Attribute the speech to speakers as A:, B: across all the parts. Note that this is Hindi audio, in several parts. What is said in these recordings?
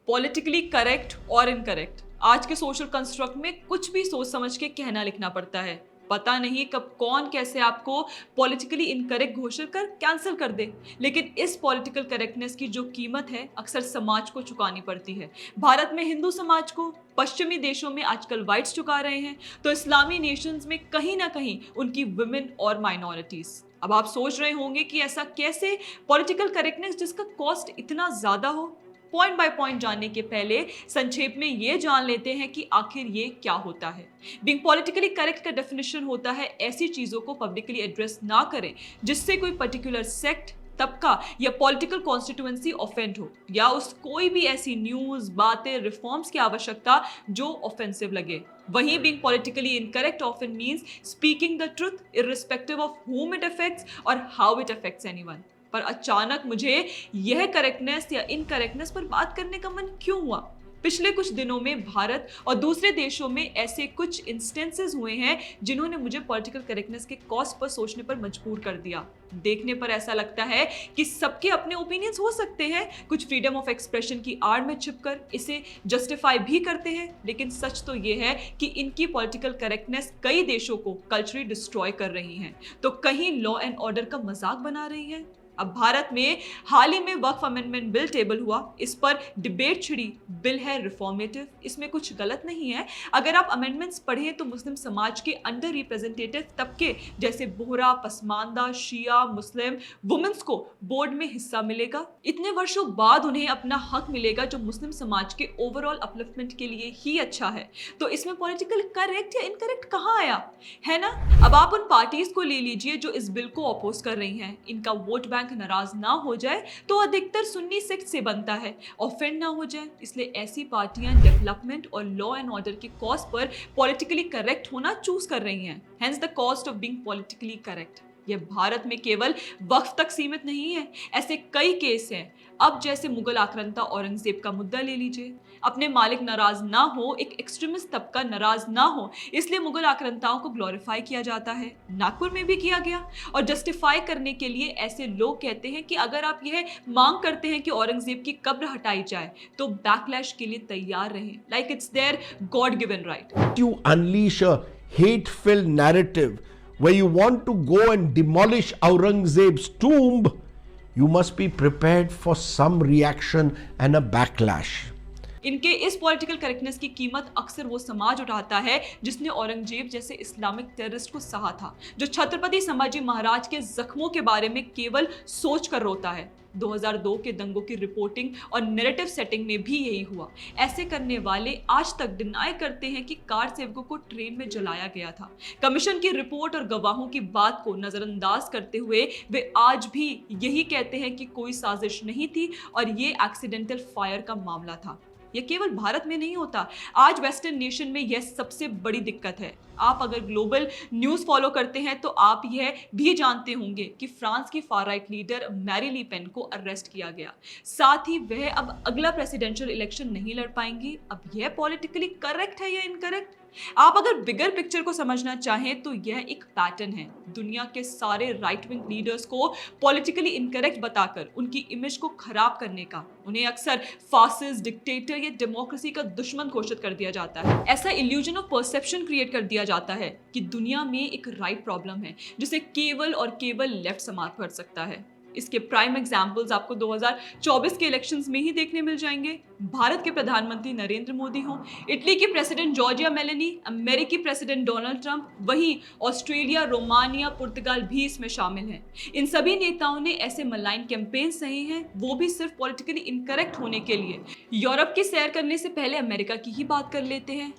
A: पॉलिटिकली करेक्ट और इनकरेक्ट, आज के सोशल कंस्ट्रक्ट में कुछ भी सोच समझ के कहना लिखना पड़ता है। पता नहीं कब कौन कैसे आपको पॉलिटिकली इनकरेक्ट घोषित कर कैंसिल कर दे। लेकिन इस पॉलिटिकल करेक्टनेस की जो कीमत है अक्सर समाज को चुकानी पड़ती है। भारत में हिंदू समाज को, पश्चिमी देशों में आजकल वाइट्स चुका रहे हैं, तो इस्लामी नेशंस में कहीं ना कहीं उनकी वुमेन और माइनॉरिटीज। अब आप सोच रहे होंगे कि ऐसा कैसे पॉलिटिकल करेक्टनेस जिसका कॉस्ट इतना ज्यादा हो। पॉइंट बाय पॉइंट जानने के पहले संक्षेप में ये जान लेते हैं कि आखिर ये क्या होता है। बीइंग पॉलिटिकली करेक्ट का डेफिनेशन होता है ऐसी चीजों को पब्लिकली एड्रेस ना करें जिससे कोई पर्टिकुलर सेक्ट, तबका या पॉलिटिकल कॉन्स्टिट्यूएंसी ऑफेंड हो, या उस कोई भी ऐसी न्यूज, बातें, रिफॉर्म्स की आवश्यकता जो ऑफेंसिव लगे। वहीं being politically incorrect often means speaking the truth irrespective of whom it affects और how it affects anyone। पर अचानक मुझे यह करेक्टनेस या इनकरेक्टनेस पर बात करने का मन क्यों हुआ? पिछले कुछ दिनों में भारत और दूसरे देशों में ऐसे कुछ इंस्टेंसेस हुए हैं जिन्होंने मुझे पॉलिटिकल करेक्टनेस के कॉस्ट पर सोचने पर मजबूर कर दिया। देखने पर ऐसा लगता है कि सबके अपने ओपिनियंस हो सकते हैं, कुछ फ्रीडम ऑफ एक्सप्रेशन की आड़ में छिपकर इसे जस्टिफाई भी करते हैं, लेकिन सच तो ये है कि इनकी पॉलिटिकल करेक्टनेस कई देशों को कल्चरली डिस्ट्रॉय कर रही है, तो कहीं लॉ एंड ऑर्डर का मजाक बना रही है। अब भारत में हाल ही में वक्फ अमेंडमेंट बिल टेबल हुआ, इस पर डिबेट छिड़ी। बिल है रिफॉर्मेटिव, इसमें कुछ गलत नहीं है। अगर आप अमेंडमेंट्स पढ़ें तो मुस्लिम समाज के अंडर रिप्रेजेंटेटिव तबके जैसे बोहरा, पसमानदा, शिया, मुस्लिम वुमेन्स को बोर्ड में हिस्सा मिलेगा। इतने वर्षों बाद उन्हें अपना हक मिलेगा जो मुस्लिम समाज के ओवरऑल अपलिफ्टमेंट के लिए ही अच्छा है। तो इसमें पॉलिटिकल करेक्ट या इनकरेक्ट कहाँ आया, है ना? अब आप उन पार्टीज को ले लीजिए जो इस बिल को अपोज कर रही हैं। इनका वोट बैंक नाराज ना हो जाए तो अधिकतर सुन्नी सेक्ट से बनता है, ऑफेंड ना हो जाए, इसलिए ऐसी पार्टियां डेवलपमेंट और लॉ एंड ऑर्डर के कॉस्ट पर पॉलिटिकली करेक्ट होना चूज कर रही हैं। Hence the cost of being politically correct. यह भारत में केवल वक्फ तक सीमित नहीं है, ऐसे कई केस हैं। अब जैसे मुगल आक्रांता औरंगजेब का मुद्दा ले लीजिए। अपने मालिक नाराज ना हो, एक एक्सट्रीमिस्ट तबका नाराज ना हो, इसलिए मुगल आक्रांताओं को ग्लोरीफाई किया जाता है। नागपुर में भी किया गया, और जस्टिफाई करने के लिए ऐसे लोग कहते हैं कि अगर आप यह मांग करते हैं कि औरंगजेब की कब्र हटाई जाए तो बैकलैश के लिए तैयार रहें, like it's their god given right.
B: You unleash a hate-filled narrative where you want to go and demolish Aurangzeb's tomb, you must be prepared for some reaction and a backlash.
A: इनके इस पॉलिटिकल करेक्टनेस की कीमत अक्सर वो समाज उठाता है जिसने औरंगजेब जैसे इस्लामिक टेररिस्ट को सहा था, जो छत्रपति संभाजी महाराज के जख्मों के बारे में केवल सोच कर रोता है। 2002 के दंगों की रिपोर्टिंग और नैरेटिव सेटिंग में भी यही हुआ। ऐसे करने वाले आज तक डिनाई करते हैं कि कार सेवकों को ट्रेन में जलाया गया था। कमीशन की रिपोर्ट और गवाहों की बात को नजरअंदाज करते हुए वे आज भी यही कहते हैं कि कोई साजिश नहीं थी और ये एक्सीडेंटल फायर का मामला था। यह केवल भारत में नहीं होता, आज वेस्टर्न नेशन में यह सबसे बड़ी दिक्कत है। आप अगर ग्लोबल न्यूज़ फॉलो करते हैं तो आप यह भी जानते होंगे कि फ्रांस की far right leader Mary Le Pen को अरेस्ट किया गया। साथ ही वह अब अगला प्रेसिडेंशियल इलेक्शन नहीं लड़ पाएंगी। अब यह पॉलिटिकली करेक्ट है या इनकरेक्ट? आप अगर बिगर पिक्चर को समझना चाहें तो यह एक पैटर्न है, दुनिया के सारे राइट विंग लीडर्स को पॉलिटिकली इनकरेक्ट बताकर उनकी इमेज को खराब करने का। उन्हें अक्सर फासिस्ट, डिक्टेटर या डेमोक्रेसी का दुश्मन घोषित कर दिया जाता है। ऐसा इल्यूजन ऑफ परसेप्शन क्रिएट कर दिया जाता है कि दुनिया में एक राइट प्रॉब्लम है जिसे केवल और केवल लेफ्ट समाप्त कर सकता है। इसके प्राइम एग्जाम्पल्स आपको 2024 के इलेक्शंस में ही देखने मिल जाएंगे। भारत के प्रधानमंत्री नरेंद्र मोदी हों, इटली की प्रेसिडेंट जॉर्जिया मेलोनी, अमेरिकी प्रेसिडेंट डोनाल्ड ट्रंप, वहीं ऑस्ट्रेलिया, रोमानिया, पुर्तगाल भी इसमें शामिल हैं। इन सभी नेताओं ने ऐसे मलाइन कैंपेन सही हैं, वो भी सिर्फ पॉलिटिकली इनकरेक्ट होने के लिए। यूरोप की सैर करने से पहले अमेरिका की ही बात कर लेते हैं।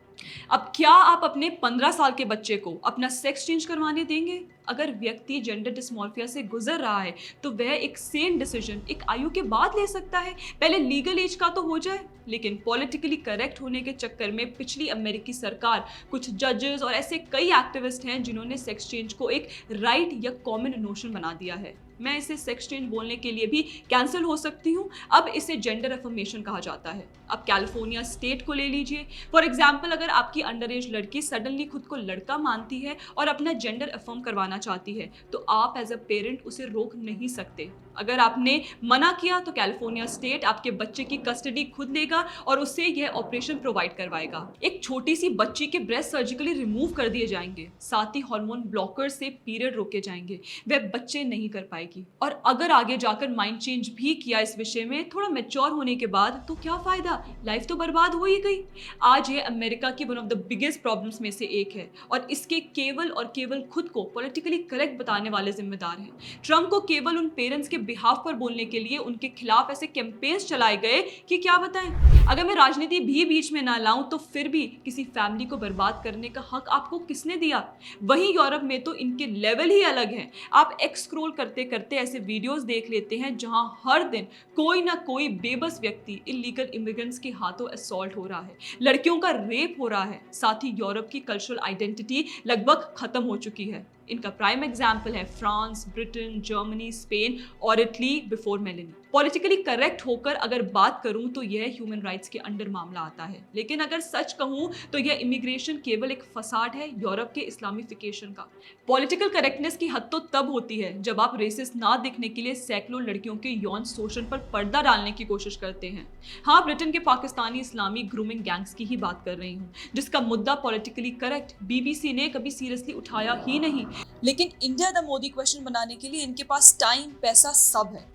A: अब क्या आप अपने 15 साल के बच्चे को अपना सेक्स चेंज करवाने देंगे? अगर व्यक्ति जेंडर डिस्मॉर्फिया से गुजर रहा है तो वह एक सेन डिसीजन एक आयु के बाद ले सकता है, पहले लीगल एज का तो हो जाए। लेकिन पॉलिटिकली करेक्ट होने के चक्कर में पिछली अमेरिकी सरकार, कुछ जजेस और ऐसे कई एक्टिविस्ट हैं जिन्होंने सेक्स चेंज को एक राइट या कॉमन नोशन बना दिया है। मैं इसे सेक्स चेंज बोलने के लिए भी कैंसिल हो सकती हूँ। अब इसे जेंडर अफर्मेशन कहा जाता है। अब कैलिफोर्निया स्टेट को ले लीजिए। फॉर एग्जाम्पल, अगर आपकी अंडर एज लड़की सडनली खुद को लड़का मानती है और अपना जेंडर अफर्म करवाना चाहती है, तो आप एज अ पेरेंट उसे रोक नहीं सकते। अगर आपने मना किया तो कैलिफोर्निया स्टेट आपके बच्चे की कस्टडी खुद लेगा और उसे यह ऑपरेशन प्रोवाइड करवाएगा। एक छोटी सी बच्ची के ब्रेस्ट सर्जिकली रिमूव कर दिए जाएंगे, साथ ही हार्मोन ब्लॉकर से पीरियड रोके जाएंगे, वह बच्चे नहीं कर पाएगी। और अगर आगे जाकर माइंड चेंज भी किया इस विषय में थोड़ा मैच्योर होने के बाद, तो क्या फायदा, लाइफ तो बर्बाद हो ही गई। आज ये अमेरिका की one of the biggest problems में से एक है और इसके केवल और केवल खुद को पॉलिटिकली करेक्ट बताने वाले जिम्मेदार हैं। ट्रंप को केवल उन पेरेंट्स के बिहाफ पर बोलने के लिए उनके खिलाफ ऐसे कैंपेन्स चलाए गए कि क्या बताएं। अगर मैं राजनीति भी बीच में ना लाऊं तो फिर भी किसी फैमिली को बर्बाद करने का हक आपको किसने दिया? वहीं यूरोप में तो इनके लेवल ही अलग हैं। आप एक्स स्क्रॉल करते करते ऐसे वीडियोस देख लेते हैं जहां हर दिन कोई ना कोई बेबस व्यक्ति इलीगल इमिग्रेंट्स के हाथों असॉल्ट हो रहा है, लड़कियों का रेप हो रहा है। साथ ही यूरोप की कल्चरल आइडेंटिटी लगभग खत्म हो चुकी है। इनका प्राइम एग्जाम्पल है फ्रांस, ब्रिटेन, जर्मनी, स्पेन और Italy before Meloni. Politically correct होकर अगर बात करूं तो यह ह्यूमन राइट्स के अंडर मामला आता है, लेकिन अगर सच कहूं तो यह इमिग्रेशन केवल एक फसाड है यूरोप के इस्लामिफिकेशन का। पॉलिटिकल करेक्टनेस की हद तो तब होती है जब आप रेसिस्ट ना दिखने के लिए सैकड़ों लड़कियों के यौन शोषण पर पर्दा डालने की कोशिश करते हैं। हाँ, ब्रिटेन के पाकिस्तानी इस्लामी ग्रूमिंग गैंग्स की ही बात कर रही हूँ, जिसका मुद्दा पॉलिटिकली करेक्ट बीबीसी ने कभी सीरियसली उठाया ही नहीं। लेकिन इंडिया द मोदी क्वेश्चन बनाने के लिए इनके पास टाइम, पैसा सब है।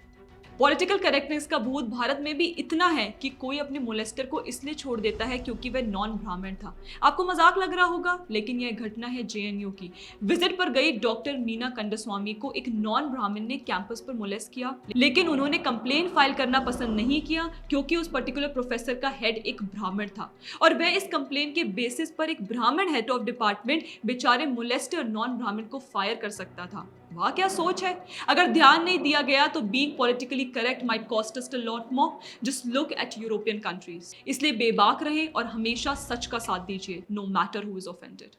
A: पॉलिटिकल करेक्टनेस का भूत भारत में भी इतना है कि कोई अपने मोलेस्टर को इसलिए छोड़ देता है क्योंकि वह नॉन ब्राह्मण था। आपको मजाक लग रहा होगा, लेकिन यह घटना है जेएनयू की। विजिट पर गई डॉक्टर मीना कंडस्वामी को एक नॉन ब्राह्मण ने कैंपस पर मोलेस्ट किया, लेकिन उन्होंने कंप्लेन फाइल करना पसंद नहीं किया क्योंकि उस पर्टिकुलर प्रोफेसर का हेड एक ब्राह्मण था और वह इस कंप्लेन के बेसिस पर एक ब्राह्मण हेड ऑफ डिपार्टमेंट बेचारे मोलेस्टर नॉन ब्राह्मण को फायर कर सकता था। वाह क्या सोच है। अगर ध्यान नहीं दिया गया तो being politically correct might cost us a lot more. Just look at European countries. इसलिए बेबाक रहें और हमेशा सच का साथ दीजिए, no matter who is offended.